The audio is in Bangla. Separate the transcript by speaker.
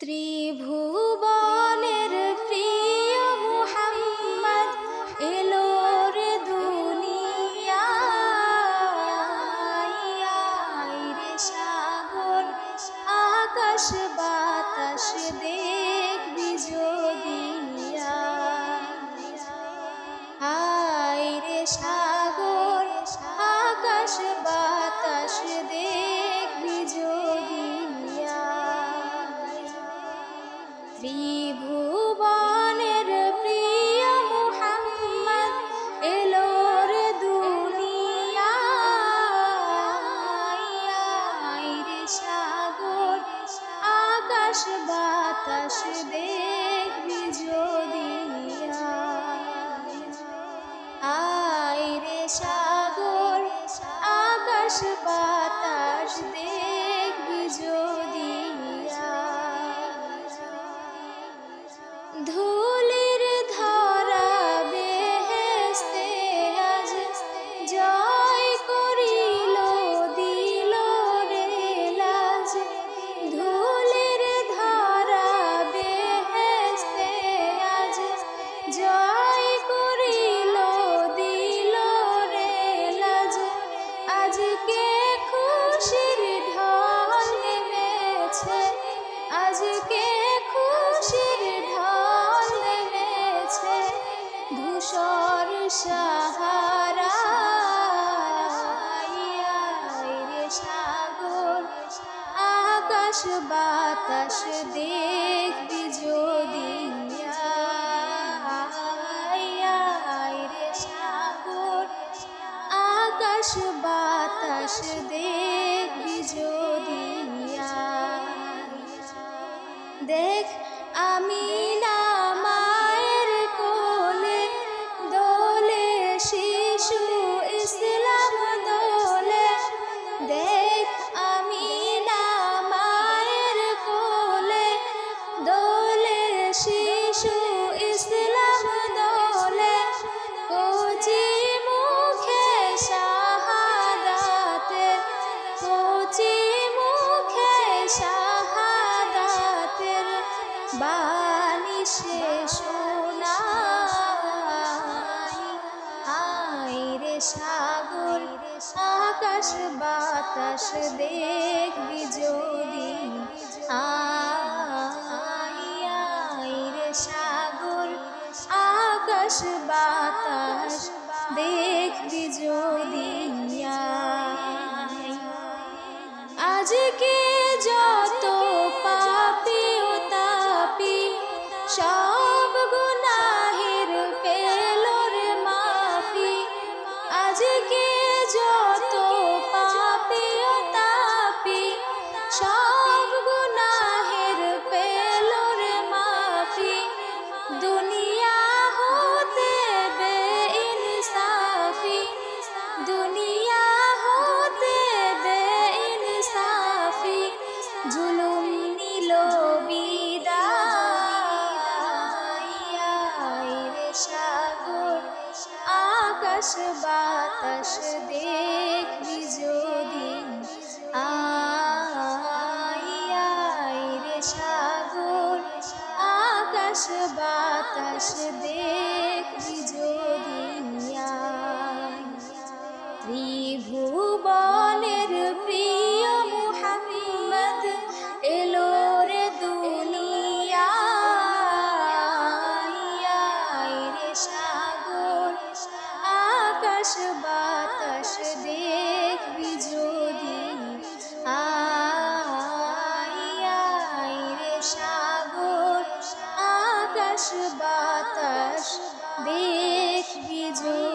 Speaker 1: ত্রিভুবনের প্রিয় মুহাম্মদ এলো রে দুনিয়ায় রে সাগর আকাশ বাতাস দেখবি যদি আয় রে সাগর আকাশ বাতাস দেখবি যদি ত্রিভুবনের প্রিয় মুহাম্মদ এলো রে দুনিয়ায় রে সাগর আকাশ বাতাস দেখবি যদি আয় রে সাগর আকাশ বাতাস দেখবি যদি ধুলির ধরা বেহেশতে আজ জয় করিল দিল রে লাজ ধুলির ধরা বেহেশতে আজ জয় করিল দিল রে লাজ আজকে খুশির ঢল নেমেছে আজকে খুশির ঢল নেমেছে ধূসর সাহারায় রে সাগর আকাশ বাতাস দেখবি যদি রে সাগর আকাশ বাতাস দেখবি যদি দেখ আমিনা মায়ের কোলে দোলে শিশু ইসলাম দোলে দেখ আমিনা মায়ের কোলে দোলে শিশু ইসলাম দোলে কচি মুখে শাহাদাতের কচি মুখে শাহাদাতের বাণী সে শোনায় আয় রে সাগর আকাশ বাতাস দেখবি যদি আয় রে সাগর আকাশ বাতাস দেখবি যদি আজকে যত পাপী ও তাপী সব গুনাহের পেল রে মাফি আজকে যত পাপী ও তাপী সব গুনাহের পেল রে মাফি দুনিয়া হতে বেইনসাফি দুনিয়া হতে বেইনসাফি জুলুম নিল বিদায় রে সাগর আকাশ বাতাস দেখবি যদি আয় রে সাগর আকাশ বাতাস দেখবি যদি ত্রিভুবনের প্রিয় মুহাম্মদ এলো রে দুনিয়ায় রে সাগর আকাশ বাতাস দেখবি যদি আয় রে সাগর আকাশ বাতাস দেখবি যদি